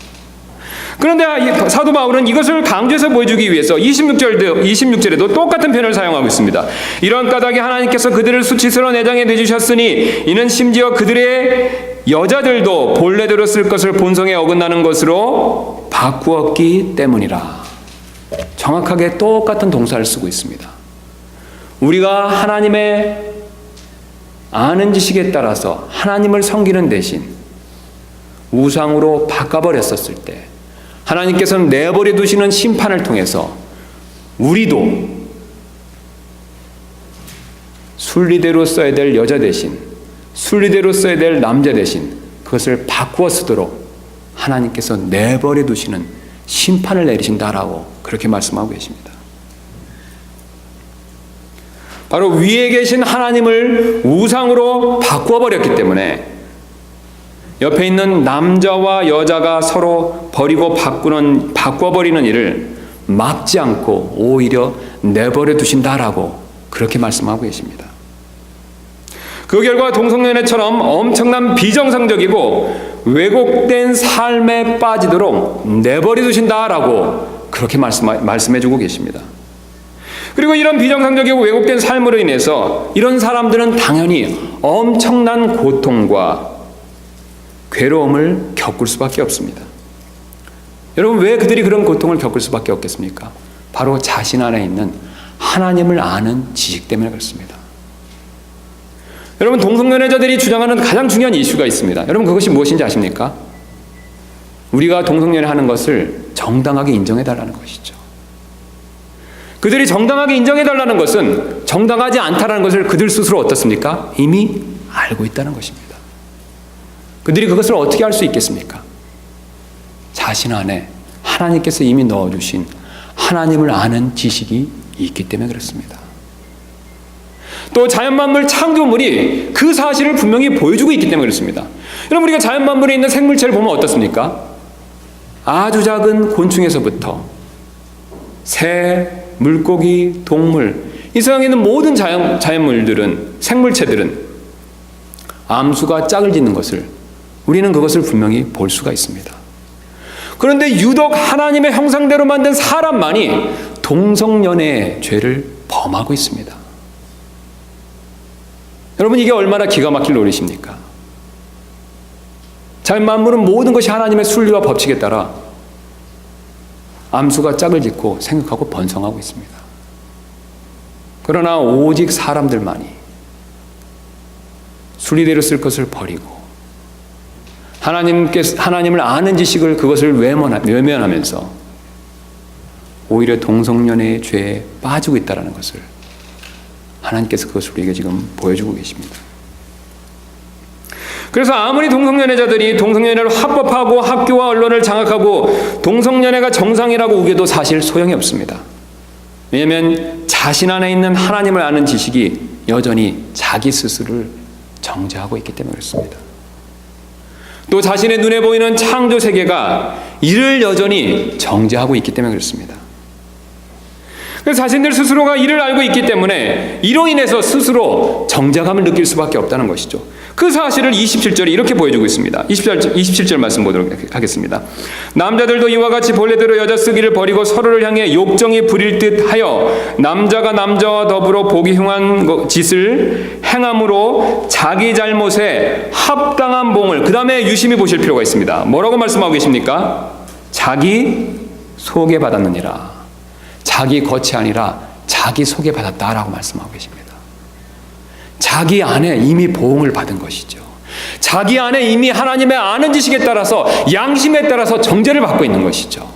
그런데 사도 바울은 이것을 강조해서 보여주기 위해서 26절에도 똑같은 표현을 사용하고 있습니다. 이런 까닭에 하나님께서 그들을 수치스러운 내장에 내주셨으니 이는 심지어 그들의 여자들도 본래대로 쓸 것을 본성에 어긋나는 것으로 바꾸었기 때문이라. 정확하게 똑같은 동사를 쓰고 있습니다. 우리가 하나님의 아는 지식에 따라서 하나님을 섬기는 대신 우상으로 바꿔버렸었을 때 하나님께서는 내버려 두시는 심판을 통해서 우리도 순리대로 써야 될 여자 대신 순리대로 써야 될 남자 대신 그것을 바꾸어 쓰도록 하나님께서 내버려 두시는 심판을 내리신다라고 그렇게 말씀하고 계십니다. 바로 위에 계신 하나님을 우상으로 바꾸어버렸기 때문에 옆에 있는 남자와 여자가 서로 버리고 바꿔버리는 일을 막지 않고 오히려 내버려 두신다라고 그렇게 말씀하고 계십니다. 그 결과 동성연애처럼 엄청난 비정상적이고 왜곡된 삶에 빠지도록 내버려 두신다라고 그렇게 말씀해주고 계십니다. 그리고 이런 비정상적이고 왜곡된 삶으로 인해서 이런 사람들은 당연히 엄청난 고통과 괴로움을 겪을 수밖에 없습니다. 여러분, 왜 그들이 그런 고통을 겪을 수밖에 없겠습니까? 바로 자신 안에 있는 하나님을 아는 지식 때문에 그렇습니다. 여러분, 동성연애자들이 주장하는 가장 중요한 이슈가 있습니다. 여러분, 그것이 무엇인지 아십니까? 우리가 동성연애하는 것을 정당하게 인정해달라는 것이죠. 그들이 정당하게 인정해달라는 것은 정당하지 않다는 것을 그들 스스로 어떻습니까? 이미 알고 있다는 것입니다. 그들이 그것을 어떻게 할 수 있겠습니까? 자신 안에 하나님께서 이미 넣어주신 하나님을 아는 지식이 있기 때문에 그렇습니다. 또 자연만물 창조물이 그 사실을 분명히 보여주고 있기 때문에 그렇습니다. 여러분, 우리가 자연만물에 있는 생물체를 보면 어떻습니까? 아주 작은 곤충에서부터 새, 물고기, 동물, 이 세상에 있는 모든 자연물들은, 생물체들은 암수가 짝을 짓는 것을 우리는 그것을 분명히 볼 수가 있습니다. 그런데 유독 하나님의 형상대로 만든 사람만이 동성연애의 죄를 범하고 있습니다. 여러분, 이게 얼마나 기가 막힐 노릇입니까? 자연 만물은 모든 것이 하나님의 순리와 법칙에 따라 암수가 짝을 짓고 생각하고 번성하고 있습니다. 그러나 오직 사람들만이 순리대로 쓸 것을 버리고 하나님을 아는 지식을 그것을 외면하면서 오히려 동성연애의 죄에 빠지고 있다는 것을 하나님께서 그것을 우리에게 지금 보여주고 계십니다. 그래서 아무리 동성연애자들이 동성연애를 합법하고 학교와 언론을 장악하고 동성연애가 정상이라고 우겨도 사실 소용이 없습니다. 왜냐하면 자신 안에 있는 하나님을 아는 지식이 여전히 자기 스스로를 정죄하고 있기 때문에 그렇습니다. 또 자신의 눈에 보이는 창조 세계가 이를 여전히 정죄하고 있기 때문에 그렇습니다. 그래서 자신들 스스로가 이를 알고 있기 때문에 이로 인해서 스스로 정죄감을 느낄 수밖에 없다는 것이죠. 그 사실을 27절에 이렇게 보여주고 있습니다. 27절 말씀 보도록 하겠습니다. 남자들도 이와 같이 본래대로 여자 쓰기를 버리고 서로를 향해 욕정이 부릴 듯 하여 남자가 남자와 더불어 보기 흉한 짓을 행함으로 자기 잘못에 합당한 봉을, 그 다음에 유심히 보실 필요가 있습니다. 뭐라고 말씀하고 계십니까? 자기 소개받았느니라. 자기 겉이 아니라 자기 소개받았다라고 말씀하고 계십니다. 자기 안에 이미 보응을 받은 것이죠. 자기 안에 이미 하나님의 아는 지식에 따라서, 양심에 따라서 정죄를 받고 있는 것이죠.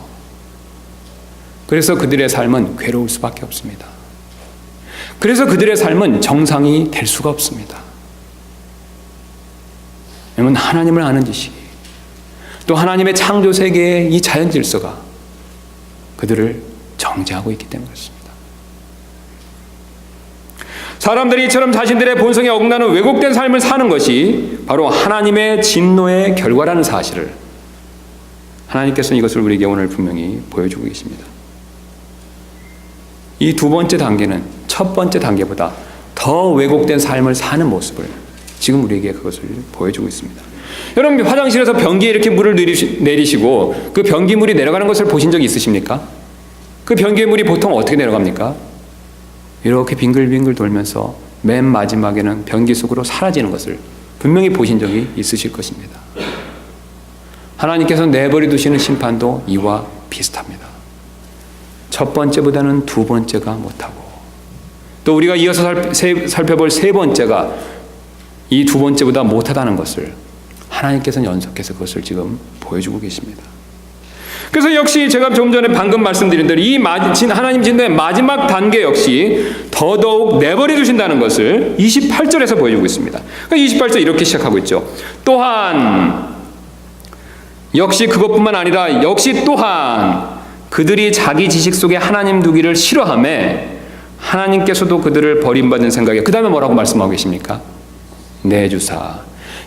그래서 그들의 삶은 괴로울 수밖에 없습니다. 그래서 그들의 삶은 정상이 될 수가 없습니다. 왜냐하면 하나님을 아는 지식이, 또 하나님의 창조 세계의 이 자연 질서가 그들을 정죄하고 있기 때문에 그렇습니다. 사람들이 이처럼 자신들의 본성에 어긋나는 왜곡된 삶을 사는 것이 바로 하나님의 진노의 결과라는 사실을 하나님께서는 이것을 우리에게 오늘 분명히 보여주고 계십니다. 이 두 번째 단계는 첫 번째 단계보다 더 왜곡된 삶을 사는 모습을 지금 우리에게 그것을 보여주고 있습니다. 여러분, 화장실에서 변기에 이렇게 물을 내리시고 그 변기물이 내려가는 것을 보신 적이 있으십니까? 그 변기의 물이 보통 어떻게 내려갑니까? 이렇게 빙글빙글 돌면서 맨 마지막에는 변기 속으로 사라지는 것을 분명히 보신 적이 있으실 것입니다. 하나님께서 내버려 두시는 심판도 이와 비슷합니다. 첫 번째보다는 두 번째가 못하고, 또 우리가 이어서 살펴볼 세 번째가 이 두 번째보다 못하다는 것을 하나님께서는 연속해서 그것을 지금 보여주고 계십니다. 그래서 역시 제가 좀 전에 방금 말씀드린 대로 이 하나님 진노의 마지막 단계 역시 더더욱 내버려 두신다는 것을 28절에서 보여주고 있습니다. 28절 이렇게 시작하고 있죠. 또한, 역시 그것뿐만 아니라 역시 또한 그들이 자기 지식 속에 하나님 두기를 싫어하며 하나님께서도 그들을 버림받은 생각에, 그 다음에 뭐라고 말씀하고 계십니까? 내주사.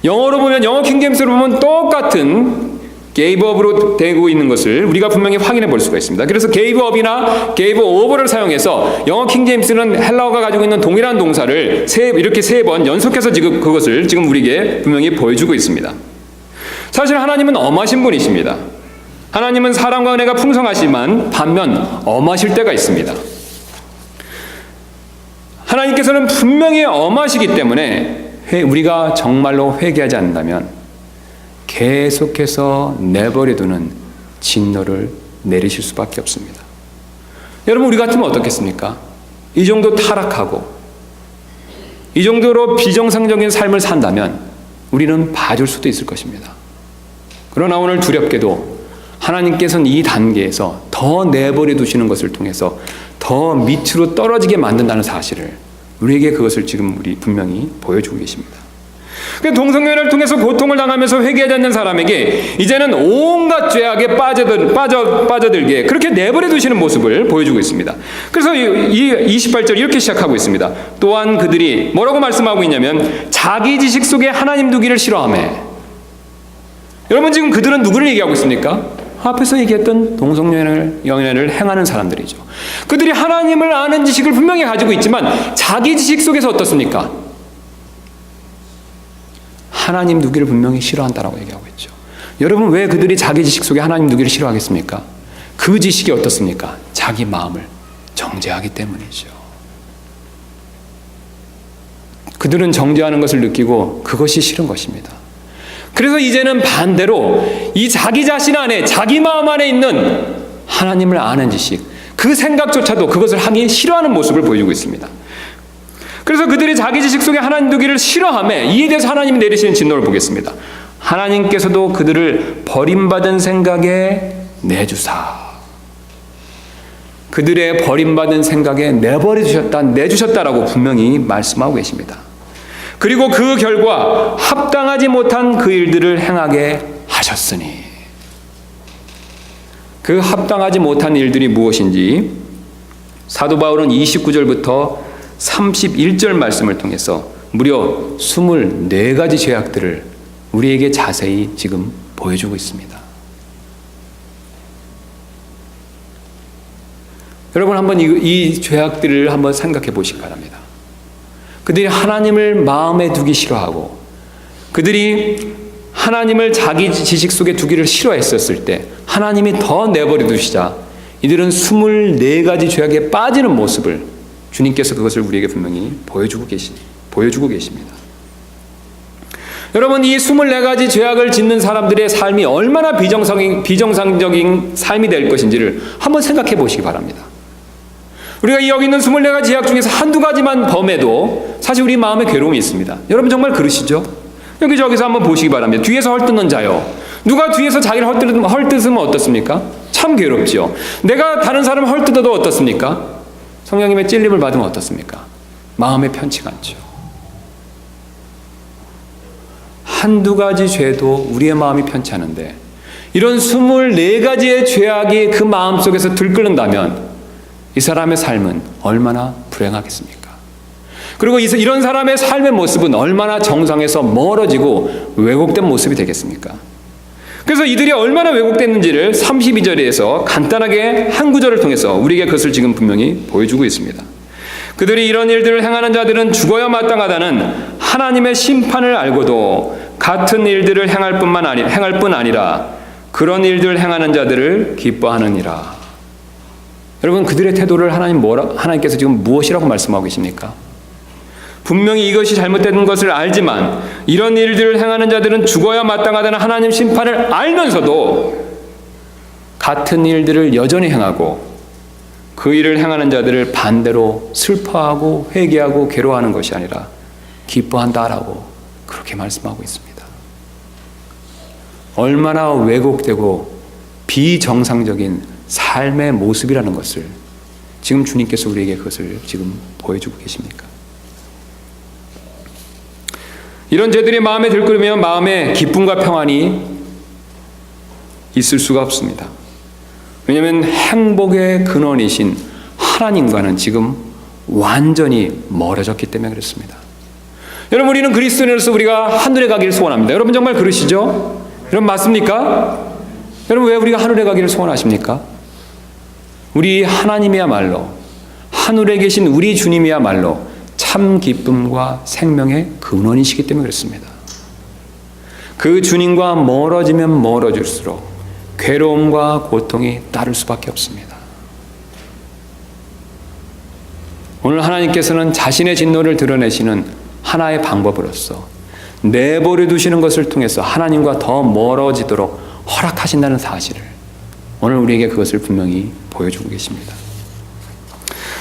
영어로 보면, 영어 킹제임스로 보면 똑같은 gave up으로 되고 있는 것을 우리가 분명히 확인해 볼 수가 있습니다. 그래서 gave up이나 gave over를 사용해서 영어 킹제임스는 헬라어가 가지고 있는 동일한 동사를 이렇게 세 번 연속해서 지금 그것을 지금 우리에게 분명히 보여주고 있습니다. 사실 하나님은 엄하신 분이십니다. 하나님은 사랑과 은혜가 풍성하시지만 반면 엄하실 때가 있습니다. 하나님께서는 분명히 엄하시기 때문에 우리가 정말로 회개하지 않는다면 계속해서 내버려두는 진노를 내리실 수밖에 없습니다. 여러분, 우리 같으면 어떻겠습니까? 이 정도 타락하고 이 정도로 비정상적인 삶을 산다면 우리는 봐줄 수도 있을 것입니다. 그러나 오늘 두렵게도 하나님께서는 이 단계에서 더 내버려 두시는 것을 통해서 더 밑으로 떨어지게 만든다는 사실을, 우리에게 그것을 지금 우리 분명히 보여주고 계십니다. 동성연애를 통해서 고통을 당하면서 회개하지 않는 사람에게 이제는 온갖 죄악에 빠져들게 그렇게 내버려 두시는 모습을 보여주고 있습니다. 그래서 이 28절 이렇게 시작하고 있습니다. 또한 그들이 뭐라고 말씀하고 있냐면 자기 지식 속에 하나님 두기를 싫어하며. 여러분, 지금 그들은 누구를 얘기하고 있습니까? 앞에서 얘기했던 동성연애를 행하는 사람들이죠. 그들이 하나님을 아는 지식을 분명히 가지고 있지만 자기 지식 속에서 어떻습니까? 하나님 두기를 분명히 싫어한다라고 얘기하고 있죠. 여러분, 왜 그들이 자기 지식 속에 하나님 두기를 싫어하겠습니까? 그 지식이 어떻습니까? 자기 마음을 정죄하기 때문이죠. 그들은 정죄하는 것을 느끼고 그것이 싫은 것입니다. 그래서 이제는 반대로 이 자기 자신 안에, 자기 마음 안에 있는 하나님을 아는 지식, 그 생각조차도 그것을 하기 싫어하는 모습을 보여주고 있습니다. 그래서 그들이 자기 지식 속에 하나님 두기를 싫어하며, 이에 대해서 하나님이 내리시는 진노를 보겠습니다. 하나님께서도 그들을 버림받은 생각에 내주사. 그들의 버림받은 생각에 내주셨다라고 분명히 말씀하고 계십니다. 그리고 그 결과 합당하지 못한 그 일들을 행하게 하셨으니, 그 합당하지 못한 일들이 무엇인지 사도 바울은 29절부터 31절 말씀을 통해서 무려 24가지 죄악들을 우리에게 자세히 지금 보여주고 있습니다. 여러분, 한번 이 죄악들을 한번 생각해 보시기 바랍니다. 그들이 하나님을 마음에 두기 싫어하고 그들이 하나님을 자기 지식 속에 두기를 싫어했었을 때 하나님이 더 내버려 두시자 이들은 24가지 죄악에 빠지는 모습을 주님께서 그것을 우리에게 분명히 보여주고 계십니다. 여러분, 이 24가지 죄악을 짓는 사람들의 삶이 얼마나 비정상적인 삶이 될 것인지를 한번 생각해 보시기 바랍니다. 우리가 여기 있는 24가지 죄악 중에서 한두 가지만 범해도 사실 우리 마음에 괴로움이 있습니다. 여러분, 정말 그러시죠? 여기저기서 한번 보시기 바랍니다. 뒤에서 헐뜯는 자요. 누가 뒤에서 자기를 헐뜯으면 어떻습니까? 참 괴롭죠. 내가 다른 사람을 헐뜯어도 어떻습니까? 성령님의 찔림을 받으면 어떻습니까? 마음에 편치가 않죠. 한두 가지 죄도 우리의 마음이 편치 않은데 이런 24가지의 죄악이 그 마음속에서 들끓는다면 이 사람의 삶은 얼마나 불행하겠습니까? 그리고 이런 사람의 삶의 모습은 얼마나 정상에서 멀어지고 왜곡된 모습이 되겠습니까? 그래서 이들이 얼마나 왜곡됐는지를 32절에서 간단하게 한 구절을 통해서 우리에게 그것을 지금 분명히 보여주고 있습니다. 그들이 이런 일들을 행하는 자들은 죽어야 마땅하다는 하나님의 심판을 알고도 같은 일들을 행할 뿐 아니라 그런 일들을 행하는 자들을 기뻐하느니라. 여러분, 그들의 태도를 하나님께서 지금 무엇이라고 말씀하고 계십니까? 분명히 이것이 잘못된 것을 알지만 이런 일들을 행하는 자들은 죽어야 마땅하다는 하나님 심판을 알면서도 같은 일들을 여전히 행하고 그 일을 행하는 자들을 반대로 슬퍼하고 회개하고 괴로워하는 것이 아니라 기뻐한다라고 그렇게 말씀하고 있습니다. 얼마나 왜곡되고 비정상적인 삶의 모습이라는 것을 지금 주님께서 우리에게 그것을 지금 보여주고 계십니까? 이런 죄들이 마음에 들끓으면 마음에 기쁨과 평안이 있을 수가 없습니다. 왜냐하면 행복의 근원이신 하나님과는 지금 완전히 멀어졌기 때문에 그렇습니다. 여러분, 우리는 그리스도인으로서 우리가 하늘에 가기를 소원합니다. 여러분 정말 그러시죠? 여러분 맞습니까? 여러분 왜 우리가 하늘에 가기를 소원하십니까? 우리 하나님이야말로, 하늘에 계신 우리 주님이야말로 참 기쁨과 생명의 근원이시기 때문에 그렇습니다. 그 주님과 멀어지면 멀어질수록 괴로움과 고통이 따를 수밖에 없습니다. 오늘 하나님께서는 자신의 진노를 드러내시는 하나의 방법으로서 내버려 두시는 것을 통해서 하나님과 더 멀어지도록 허락하신다는 사실을 오늘 우리에게 그것을 분명히 보여주고 계십니다.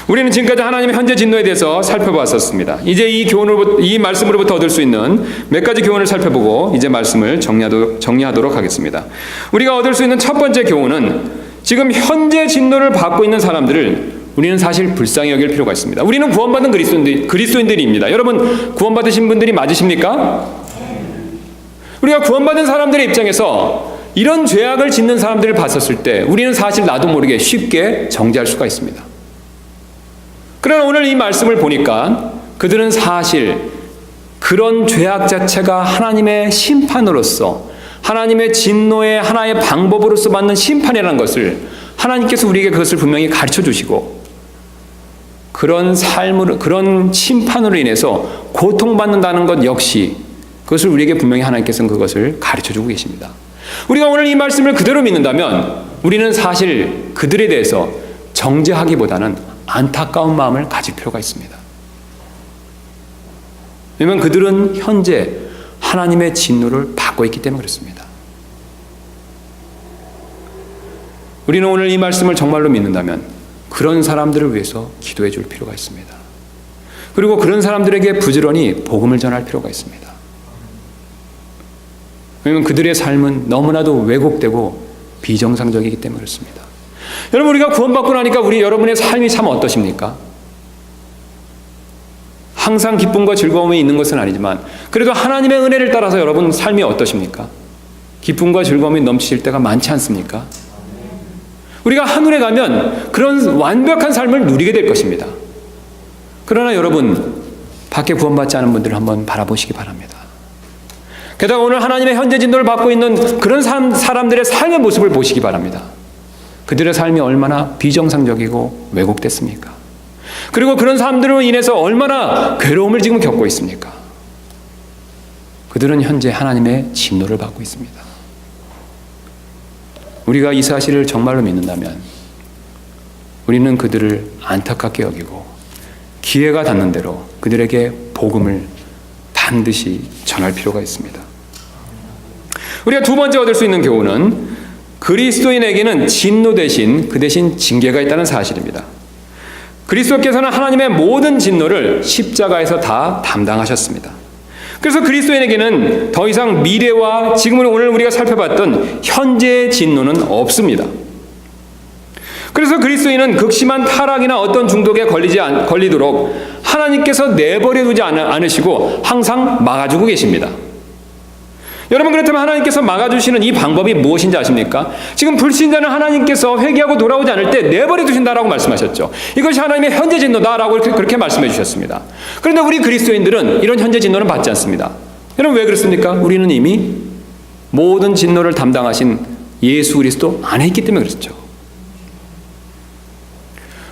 우리는 지금까지 하나님의 현재 진노에 대해서 살펴봤었습니다. 이제 이 말씀으로부터 얻을 수 있는 몇 가지 교훈을 살펴보고 이제 말씀을 정리하도록 하겠습니다. 우리가 얻을 수 있는 첫 번째 교훈은 지금 현재 진노를 받고 있는 사람들을 우리는 사실 불쌍히 여길 필요가 있습니다. 우리는 구원받은 그리스도인들입니다. 여러분 구원받으신 분들이 맞으십니까? 우리가 구원받은 사람들의 입장에서 이런 죄악을 짓는 사람들을 봤었을 때 우리는 사실 나도 모르게 쉽게 정죄할 수가 있습니다. 그러나 오늘 이 말씀을 보니까 그들은 사실 그런 죄악 자체가 하나님의 심판으로서 하나님의 진노의 하나의 방법으로서 받는 심판이라는 것을 하나님께서 우리에게 그것을 분명히 가르쳐 주시고 그런 심판으로 인해서 고통받는다는 것 역시 그것을 우리에게 분명히 하나님께서는 그것을 가르쳐 주고 계십니다. 우리가 오늘 이 말씀을 그대로 믿는다면 우리는 사실 그들에 대해서 정죄하기보다는 안타까운 마음을 가질 필요가 있습니다. 왜냐하면 그들은 현재 하나님의 진노를 받고 있기 때문에 그렇습니다. 우리는 오늘 이 말씀을 정말로 믿는다면 그런 사람들을 위해서 기도해 줄 필요가 있습니다. 그리고 그런 사람들에게 부지런히 복음을 전할 필요가 있습니다. 왜냐하면 그들의 삶은 너무나도 왜곡되고 비정상적이기 때문에 그렇습니다. 여러분 우리가 구원받고 나니까 여러분의 삶이 참 어떠십니까? 항상 기쁨과 즐거움이 있는 것은 아니지만 그래도 하나님의 은혜를 따라서 여러분 삶이 어떠십니까? 기쁨과 즐거움이 넘치실 때가 많지 않습니까? 우리가 하늘에 가면 그런 완벽한 삶을 누리게 될 것입니다. 그러나 여러분 밖에 구원받지 않은 분들을 한번 바라보시기 바랍니다. 게다가 오늘 하나님의 현재 진노를 받고 있는 그런 사람들의 삶의 모습을 보시기 바랍니다. 그들의 삶이 얼마나 비정상적이고 왜곡됐습니까? 그리고 그런 사람들로 인해서 얼마나 괴로움을 지금 겪고 있습니까? 그들은 현재 하나님의 진노를 받고 있습니다. 우리가 이 사실을 정말로 믿는다면 우리는 그들을 안타깝게 여기고 기회가 닿는 대로 그들에게 복음을 반드시 전할 필요가 있습니다. 우리가 두 번째 얻을 수 있는 교훈은 그리스도인에게는 진노 대신 그 대신 징계가 있다는 사실입니다. 그리스도께서는 하나님의 모든 진노를 십자가에서 다 담당하셨습니다. 그래서 그리스도인에게는 더 이상 미래와 지금은 오늘 우리가 살펴봤던 현재의 진노는 없습니다. 그래서 그리스도인은 극심한 타락이나 어떤 중독에 걸리도록 하나님께서 내버려 두지 않으시고 항상 막아주고 계십니다. 여러분 그렇다면 하나님께서 막아주시는 이 방법이 무엇인지 아십니까? 지금 불신자는 하나님께서 회개하고 돌아오지 않을 때 내버려 두신다라고 말씀하셨죠. 이것이 하나님의 현재 진노다라고 그렇게 말씀해 주셨습니다. 그런데 우리 그리스도인들은 이런 현재 진노는 받지 않습니다. 여러분 왜 그렇습니까? 우리는 이미 모든 진노를 담당하신 예수 그리스도 안에 있기 때문에 그렇죠.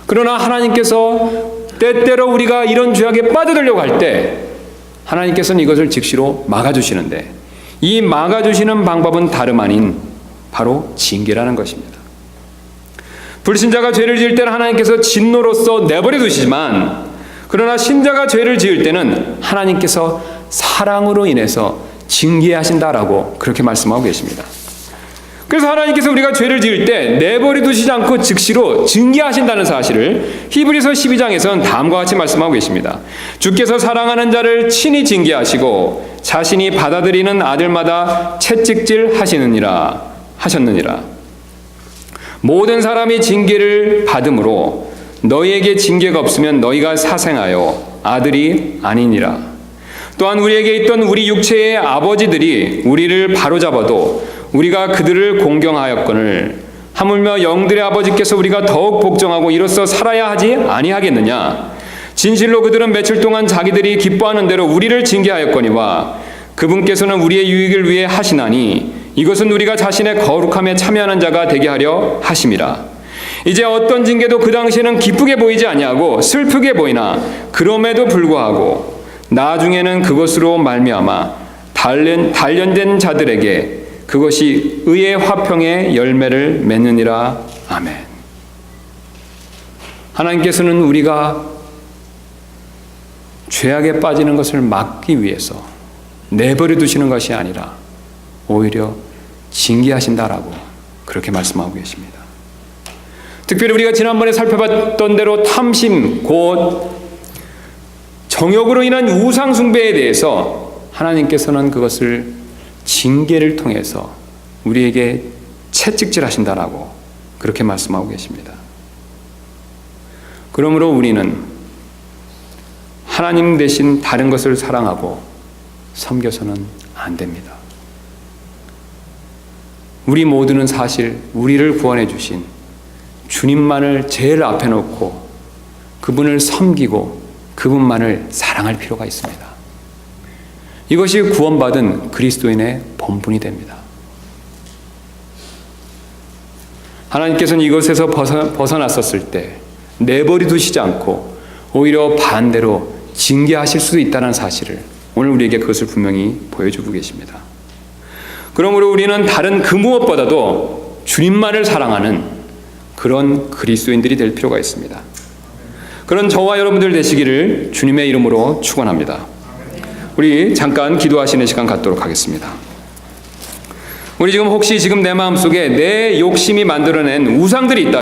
그러나 하나님께서 때때로 우리가 이런 죄악에 빠져들려고 할 때 하나님께서는 이것을 즉시로 막아주시는데, 이 막아주시는 방법은 다름 아닌 바로 징계라는 것입니다. 불신자가 죄를 지을 때는 하나님께서 진노로서 내버려 두시지만, 그러나 신자가 죄를 지을 때는 하나님께서 사랑으로 인해서 징계하신다라고 그렇게 말씀하고 계십니다. 그래서 하나님께서 우리가 죄를 지을 때 내버려 두시지 않고 즉시로 징계하신다는 사실을 히브리서 12장에서는 다음과 같이 말씀하고 계십니다. 주께서 사랑하는 자를 친히 징계하시고 자신이 받아들이는 아들마다 채찍질 하셨느니라. 모든 사람이 징계를 받음으로 너희에게 징계가 없으면 너희가 사생하여 아들이 아니니라. 또한 우리에게 있던 우리 육체의 아버지들이 우리를 바로잡아도 우리가 그들을 공경하였거늘 하물며 영들의 아버지께서 우리가 더욱 복종하고 이로써 살아야 하지 아니하겠느냐. 진실로 그들은 며칠 동안 자기들이 기뻐하는 대로 우리를 징계하였거니와 그분께서는 우리의 유익을 위해 하시나니 이것은 우리가 자신의 거룩함에 참여하는 자가 되게 하려 하심이라. 이제 어떤 징계도 그 당시에는 기쁘게 보이지 아니하고 슬프게 보이나 그럼에도 불구하고 나중에는 그것으로 말미암아 단련된 자들에게 그것이 의의 화평의 열매를 맺느니라. 아멘. 하나님께서는 우리가 죄악에 빠지는 것을 막기 위해서 내버려 두시는 것이 아니라 오히려 징계하신다라고 그렇게 말씀하고 계십니다. 특별히 우리가 지난번에 살펴봤던 대로 탐심, 곧 정욕으로 인한 우상 숭배에 대해서 하나님께서는 그것을 징계를 통해서 우리에게 채찍질하신다라고 그렇게 말씀하고 계십니다. 그러므로 우리는 하나님 대신 다른 것을 사랑하고 섬겨서는 안 됩니다. 우리 모두는 사실 우리를 구원해 주신 주님만을 제일 앞에 놓고 그분을 섬기고 그분만을 사랑할 필요가 있습니다. 이것이 구원받은 그리스도인의 본분이 됩니다. 하나님께서는 이것에서 벗어났었을 때 내버려 두시지 않고 오히려 반대로 징계하실 수도 있다는 사실을 오늘 우리에게 그것을 분명히 보여주고 계십니다. 그러므로 우리는 다른 그 무엇보다도 주님만을 사랑하는 그런 그리스도인들이 될 필요가 있습니다. 그런 저와 여러분들 되시기를 주님의 이름으로 축원합니다. 우리 잠깐 기도하시는 시간 갖도록 하겠습니다. 우리 혹시 지금 내 마음속에 내 욕심이 만들어낸 우상들이 있다.